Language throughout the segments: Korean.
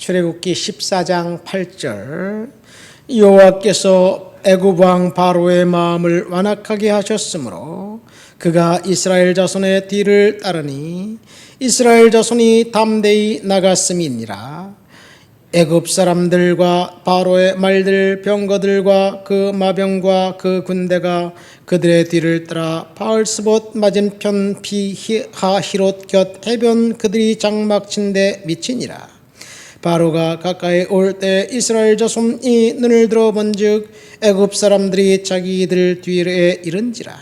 출애굽기 14장 8절 여호와께서 애굽 왕 바로의 마음을 완악하게 하셨으므로 그가 이스라엘 자손의 뒤를 따르니 이스라엘 자손이 담대히 나갔음이니라. 애굽 사람들과 바로의 말들 병거들과 그 마병과 그 군대가 그들의 뒤를 따라 바알스봇 맞은편 피하히롯 곁 해변 그들이 장막 친데 미치니라. 바로가 가까이 올 때 이스라엘 자손이 눈을 들어 본즉 애굽 사람들이 자기들 뒤에 이른지라.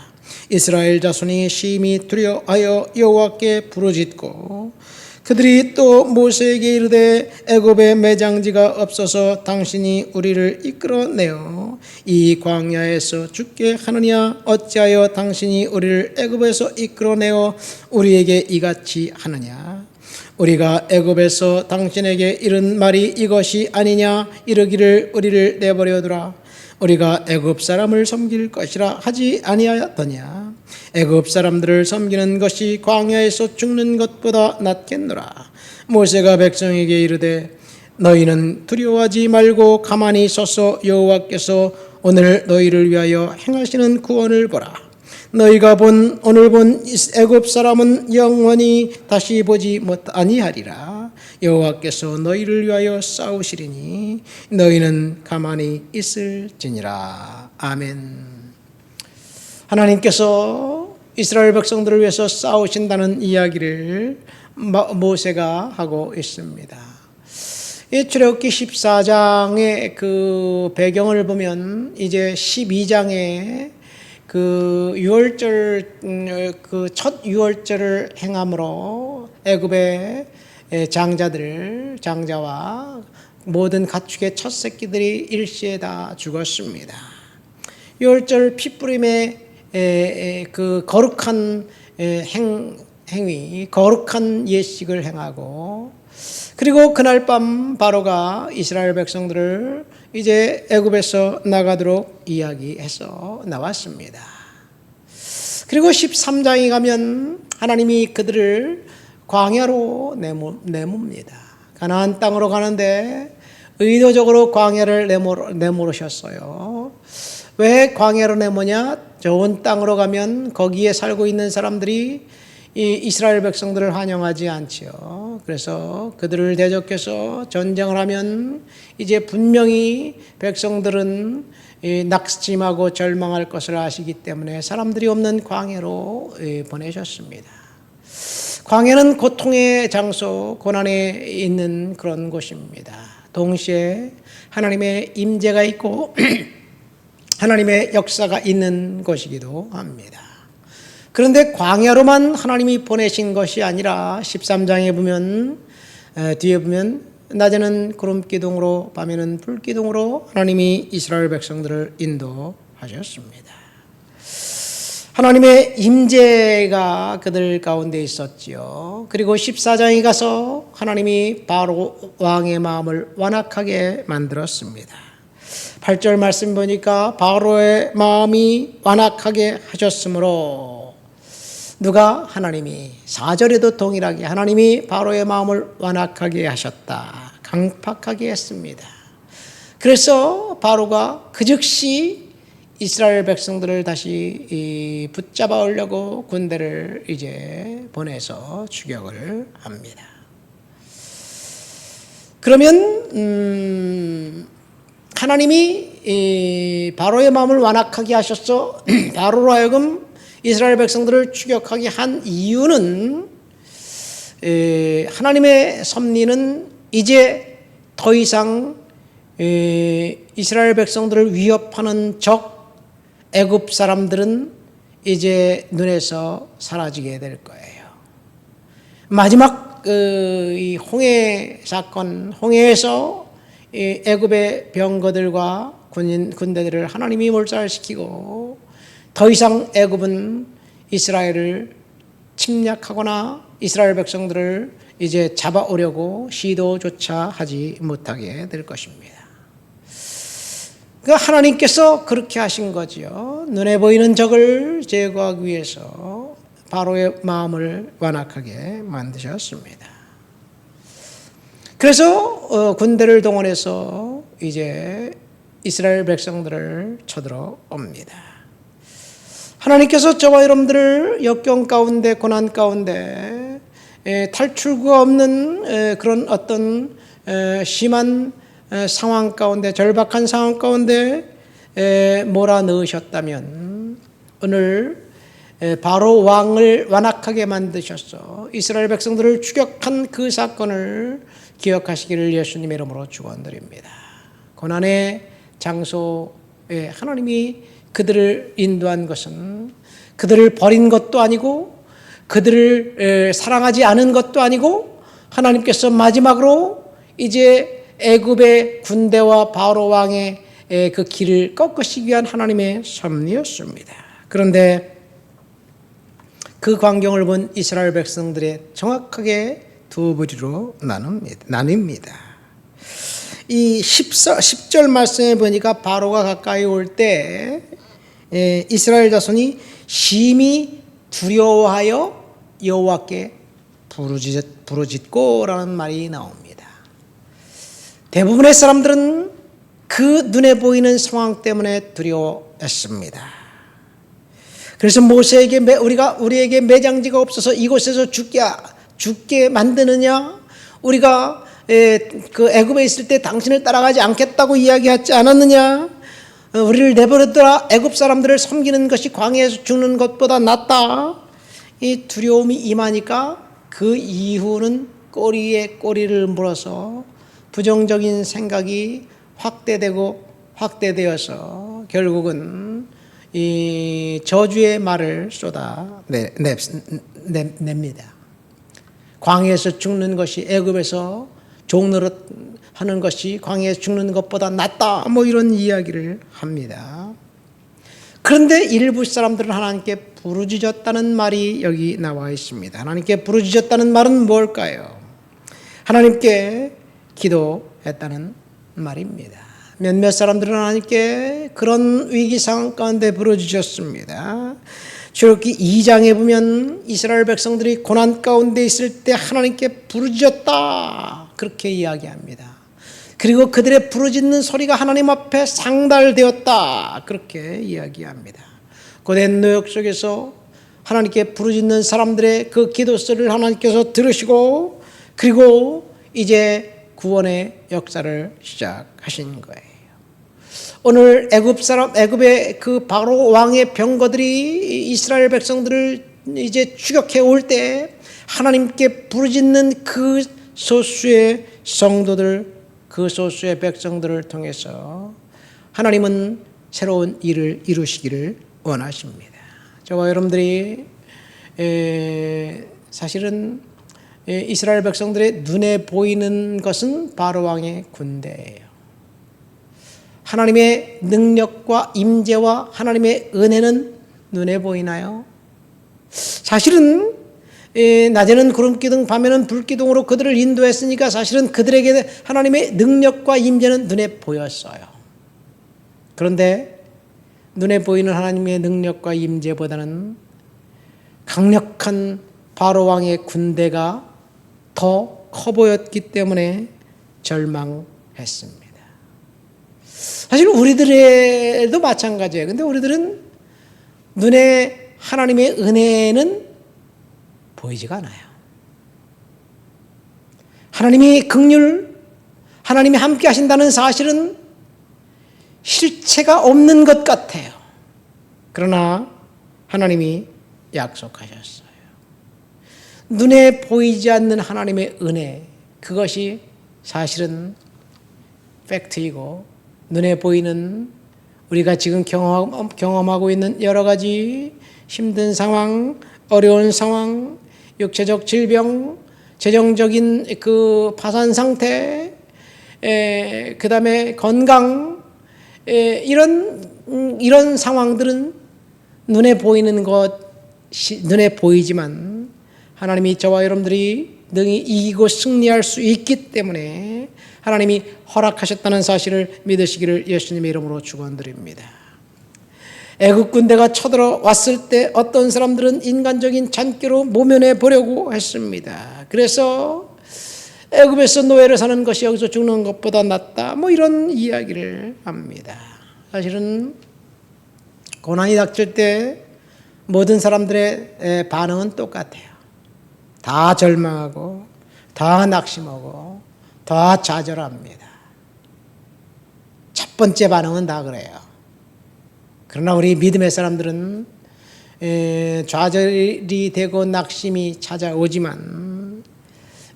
이스라엘 자손이 심히 두려워하여 여호와께 부르짖고 그들이 또 모세에게 이르되 애굽에 매장지가 없어서 당신이 우리를 이끌어내어 이 광야에서 죽게 하느냐? 어찌하여 당신이 우리를 애굽에서 이끌어내어 우리에게 이같이 하느냐? 우리가 애굽에서 당신에게 이른 말이 이것이 아니냐? 이르기를 우리를 내버려두라. 우리가 애굽 사람을 섬길 것이라 하지 아니하였더냐? 애굽 사람들을 섬기는 것이 광야에서 죽는 것보다 낫겠노라. 모세가 백성에게 이르되 너희는 두려워하지 말고 가만히 서서 여호와께서 오늘 너희를 위하여 행하시는 구원을 보라. 너희가 오늘 본 애굽 사람은 영원히 다시 보지 아니하리라. 여호와께서 너희를 위하여 싸우시리니 너희는 가만히 있을지니라. 아멘. 하나님께서 이스라엘 백성들을 위해서 싸우신다는 이야기를 모세가 하고 있습니다. 이 출애굽기 14장의 그 배경을 보면 이제 12장에 그 유월절 그 첫 유월절을 행함으로 애굽의 장자와 모든 가축의 첫 새끼들이 일시에 다 죽었습니다. 유월절 피뿌림의 그 거룩한 행위, 거룩한 예식을 행하고 그리고 그날 밤 바로가 이스라엘 백성들을 이제 애굽에서 나가도록 이야기해서 나왔습니다. 그리고 13장에 가면 하나님이 그들을 광야로 내모입니다. 가나안 땅으로 가는데 의도적으로 광야를 내모르셨어요. 왜 광야로 내모냐? 좋은 땅으로 가면 거기에 살고 있는 사람들이 이 이스라엘 백성들을 환영하지 않지요. 그래서 그들을 대적해서 전쟁을 하면 이제 분명히 백성들은 낙심하고 절망할 것을 아시기 때문에 사람들이 없는 광야로 보내셨습니다. 광야는 고통의 장소, 고난에 있는 그런 곳입니다. 동시에 하나님의 임재가 있고 하나님의 역사가 있는 곳이기도 합니다. 그런데 광야로만 하나님이 보내신 것이 아니라 13장에 보면 뒤에 보면 낮에는 구름기둥으로 밤에는 불기둥으로 하나님이 이스라엘 백성들을 인도하셨습니다. 하나님의 임재가 그들 가운데 있었지요. 그리고 14장에 가서 하나님이 바로 왕의 마음을 완악하게 만들었습니다. 8절 말씀 보니까 바로의 마음이 완악하게 하셨으므로 누가? 하나님이. 4절에도 동일하게 하나님이 바로의 마음을 완악하게 하셨다. 강팍하게 했습니다. 그래서 바로가 그 즉시 이스라엘 백성들을 다시 붙잡아 오려고 군대를 이제 보내서 추격을 합니다. 그러면 하나님이 바로의 마음을 완악하게 하셔서 바로로 하여금 이스라엘 백성들을 추격하게 한 이유는 하나님의 섭리는 이제 더 이상 이스라엘 백성들을 위협하는 적 애굽 사람들은 이제 눈에서 사라지게 될 거예요. 마지막 이 홍해 사건, 홍해에서 애굽의 병거들과 군대들을 하나님이 몰살시키고 더 이상 애굽은 이스라엘을 침략하거나 이스라엘 백성들을 이제 잡아오려고 시도조차 하지 못하게 될 것입니다. 하나님께서 그렇게 하신 거지요. 눈에 보이는 적을 제거하기 위해서 바로의 마음을 완악하게 만드셨습니다. 그래서 군대를 동원해서 이제 이스라엘 백성들을 쳐들어옵니다. 하나님께서 저와 여러분들을 역경 가운데, 고난 가운데 탈출구가 없는 그런 어떤 심한 상황 가운데, 절박한 상황 가운데 몰아넣으셨다면 오늘 바로 왕을 완악하게 만드셔서 이스라엘 백성들을 추격한 그 사건을 기억하시기를 예수님의 이름으로 축원드립니다. 고난의 장소에 하나님이 그들을 인도한 것은 그들을 버린 것도 아니고 그들을 사랑하지 않은 것도 아니고 하나님께서 마지막으로 이제 애굽의 군대와 바로 왕의 그 길을 꺾으시기 위한 하나님의 섭리였습니다. 그런데 그 광경을 본 이스라엘 백성들의 정확하게 두 부류로 나뉩니다. 이 10절 말씀에 보니까 바로가 가까이 올 때 이스라엘 자손이 심히 두려워하여 여호와께 부르짖고라는 말이 나옵니다. 대부분의 사람들은 그 눈에 보이는 상황 때문에 두려워했습니다. 그래서 모세에게 우리에게 매장지가 없어서 이곳에서 죽게 만드느냐? 우리가 그 애굽에 있을 때 당신을 따라가지 않겠다고 이야기하지 않았느냐? 우리를 내버려둬라. 애굽 사람들을 섬기는 것이 광야에서 죽는 것보다 낫다. 이 두려움이 임하니까 그 이후는 꼬리에 꼬리를 물어서 부정적인 생각이 확대되어서 결국은 이 저주의 말을 냅니다. 광야에서 죽는 것이 애굽에서 종노릇 하는 것이 광야에서 죽는 것보다 낫다. 이런 이야기를 합니다. 그런데 일부 사람들은 하나님께 부르짖었다는 말이 여기 나와 있습니다. 하나님께 부르짖었다는 말은 뭘까요? 하나님께 기도했다는 말입니다. 몇몇 사람들은 하나님께 그런 위기 상황 가운데 부르짖었습니다. 출애굽기 2장에 보면 이스라엘 백성들이 고난 가운데 있을 때 하나님께 부르짖었다 그렇게 이야기합니다. 그리고 그들의 부르짖는 소리가 하나님 앞에 상달되었다 그렇게 이야기합니다. 고된 노역 속에서 하나님께 부르짖는 사람들의 그 기도 소리를 하나님께서 들으시고 그리고 이제 구원의 역사를 시작하신 거예요. 오늘 애굽의 그 바로 왕의 병거들이 이스라엘 백성들을 이제 추격해 올 때 하나님께 부르짖는 그 소수의 성도들, 그 소수의 백성들을 통해서 하나님은 새로운 일을 이루시기를 원하십니다. 저와 여러분들이 사실은 이스라엘 백성들의 눈에 보이는 것은 바로 왕의 군대예요. 하나님의 능력과 임재와 하나님의 은혜는 눈에 보이나요? 사실은 낮에는 구름기둥, 밤에는 불기둥으로 그들을 인도했으니까 사실은 그들에게 하나님의 능력과 임재는 눈에 보였어요. 그런데 눈에 보이는 하나님의 능력과 임재보다는 강력한 바로 왕의 군대가 더 커 보였기 때문에 절망했습니다. 사실 우리들에도 마찬가지예요. 근데 우리들은 눈에 하나님의 은혜는 보이지가 않아요. 하나님이 긍휼, 하나님이 함께 하신다는 사실은 실체가 없는 것 같아요. 그러나 하나님이 약속하셨어요. 눈에 보이지 않는 하나님의 은혜, 그것이 사실은 팩트이고 눈에 보이는 우리가 지금 경험하고 있는 여러 가지 힘든 상황, 어려운 상황, 육체적 질병, 재정적인 그 파산 상태, 그 다음에 건강, 이런 상황들은 눈에 보이는 눈에 보이지만 하나님이 저와 여러분들이 능히 이기고 승리할 수 있기 때문에 하나님이 허락하셨다는 사실을 믿으시기를 예수님의 이름으로 축원드립니다. 애국 군대가 쳐들어왔을 때 어떤 사람들은 인간적인 잔꾀로 모면해 보려고 했습니다. 그래서 애굽에서 노예를 사는 것이 여기서 죽는 것보다 낫다. 뭐 이런 이야기를 합니다. 사실은 고난이 닥칠 때 모든 사람들의 반응은 똑같아요. 다 절망하고 다 낙심하고 다 좌절합니다. 첫 번째 반응은 다 그래요. 그러나 우리 믿음의 사람들은 좌절이 되고 낙심이 찾아오지만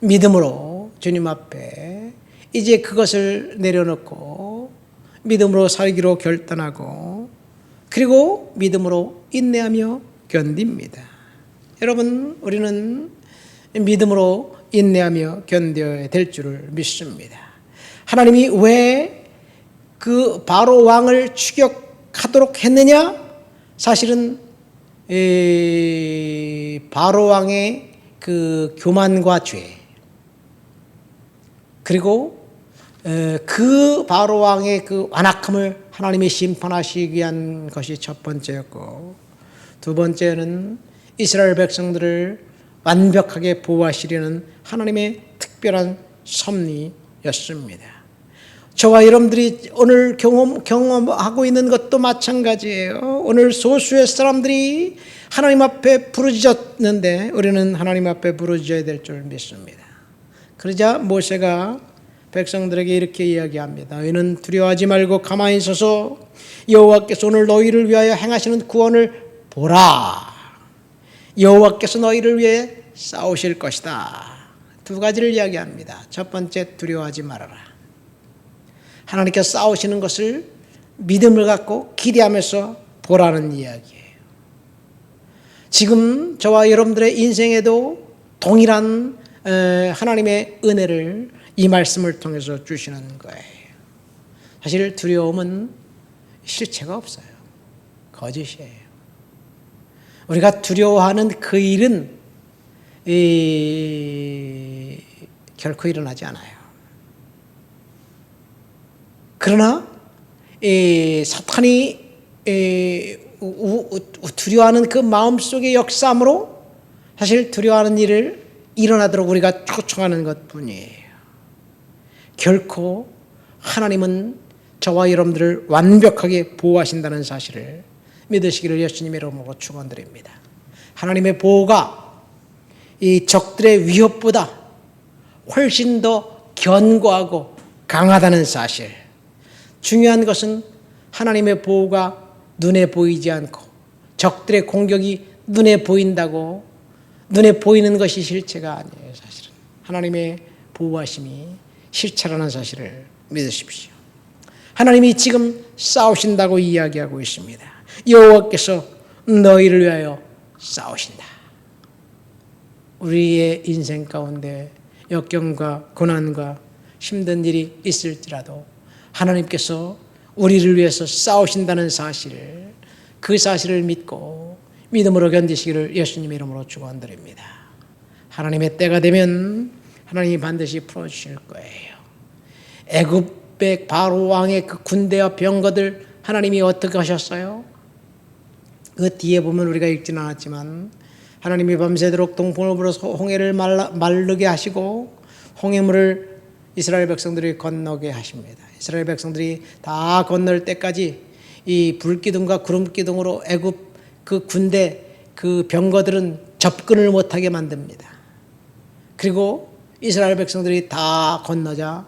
믿음으로 주님 앞에 이제 그것을 내려놓고 믿음으로 살기로 결단하고 그리고 믿음으로 인내하며 견딥니다. 여러분, 우리는 믿음으로 인내하며 견뎌야 될 줄을 믿습니다. 하나님이 왜 그 바로 왕을 추격하도록 했느냐? 사실은 바로 왕의 그 교만과 죄, 그리고 그 바로 왕의 그 완악함을 하나님이 심판하시기 위한 것이 첫 번째였고, 두 번째는 이스라엘 백성들을 완벽하게 보호하시려는 하나님의 특별한 섭리였습니다. 저와 여러분들이 오늘 경험하고 있는 것도 마찬가지예요. 오늘 소수의 사람들이 하나님 앞에 부르짖었는데 우리는 하나님 앞에 부르짖어야 될 줄 믿습니다. 그러자 모세가 백성들에게 이렇게 이야기합니다. 너희는 두려워하지 말고 가만히 있어서 여호와께서 오늘 너희를 위하여 행하시는 구원을 보라. 여호와께서 너희를 위해 싸우실 것이다. 두 가지를 이야기합니다. 첫 번째, 두려워하지 말아라. 하나님께서 싸우시는 것을 믿음을 갖고 기대하면서 보라는 이야기예요. 지금 저와 여러분들의 인생에도 동일한 하나님의 은혜를 이 말씀을 통해서 주시는 거예요. 사실 두려움은 실체가 없어요. 거짓이에요. 우리가 두려워하는 그 일은 결코 일어나지 않아요. 그러나 사탄이 두려워하는 그 마음속의 역사함으로 사실 두려워하는 일을 일어나도록 우리가 초청하는 것뿐이에요. 결코 하나님은 저와 여러분들을 완벽하게 보호하신다는 사실을 믿으시기를 예수님의 이름으로 축원드립니다. 하나님의 보호가 이 적들의 위협보다 훨씬 더 견고하고 강하다는 사실. 중요한 것은 하나님의 보호가 눈에 보이지 않고 적들의 공격이 눈에 보인다고 눈에 보이는 것이 실체가 아니에요. 사실은 하나님의 보호하심이 실체라는 사실을 믿으십시오. 하나님이 지금 싸우신다고 이야기하고 있습니다. 여호와께서 너희를 위하여 싸우신다. 우리의 인생 가운데 역경과 고난과 힘든 일이 있을지라도 하나님께서 우리를 위해서 싸우신다는 사실, 그 사실을 믿고 믿음으로 견디시기를 예수님의 이름으로 축원드립니다. 하나님의 때가 되면 하나님이 반드시 풀어주실 거예요. 애굽의 바로 왕의 그 군대와 병거들 하나님이 어떻게 하셨어요? 그 뒤에 보면 우리가 읽지는 않았지만 하나님이 밤새도록 동풍을 불어서 홍해를 마르게 하시고 홍해물을 이스라엘 백성들이 건너게 하십니다. 이스라엘 백성들이 다 건널 때까지 이 불기둥과 구름기둥으로 애굽 그 군대 그 병거들은 접근을 못하게 만듭니다. 그리고 이스라엘 백성들이 다 건너자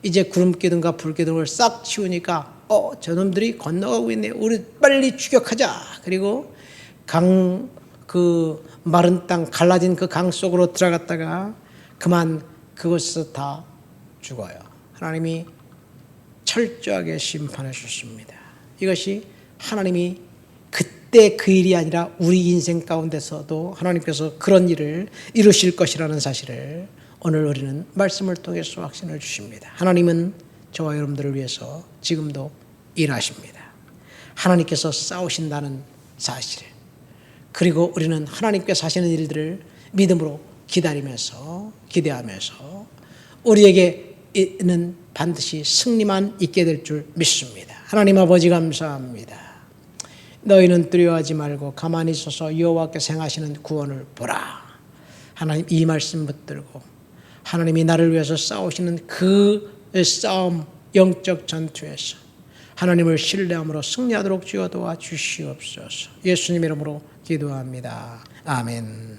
이제 구름기둥과 불기둥을 싹 치우니까 저놈들이 건너가고 있네. 우리 빨리 추격하자. 그리고 그 마른 땅 갈라진 그 강 속으로 들어갔다가 그만 그것에서 다 죽어요. 하나님이 철저하게 심판해 주십니다. 이것이 하나님이 그때 그 일이 아니라 우리 인생 가운데서도 하나님께서 그런 일을 이루실 것이라는 사실을 오늘 우리는 말씀을 통해서 확신을 주십니다. 하나님은 저와 여러분들을 위해서 지금도 일하십니다. 하나님께서 싸우신다는 사실, 그리고 우리는 하나님께서 하시는 일들을 믿음으로 기다리면서 기대하면서 우리에게는 반드시 승리만 있게 될 줄 믿습니다. 하나님 아버지 감사합니다. 너희는 두려워하지 말고 가만히 있어서 여호와께서 행하시는 구원을 보라. 하나님 이 말씀 붙들고 하나님이 나를 위해서 싸우시는 그 싸움, 영적 전투에서 하나님을 신뢰함으로 승리하도록 주여 도와주시옵소서. 예수님 이름으로 기도합니다. 아멘.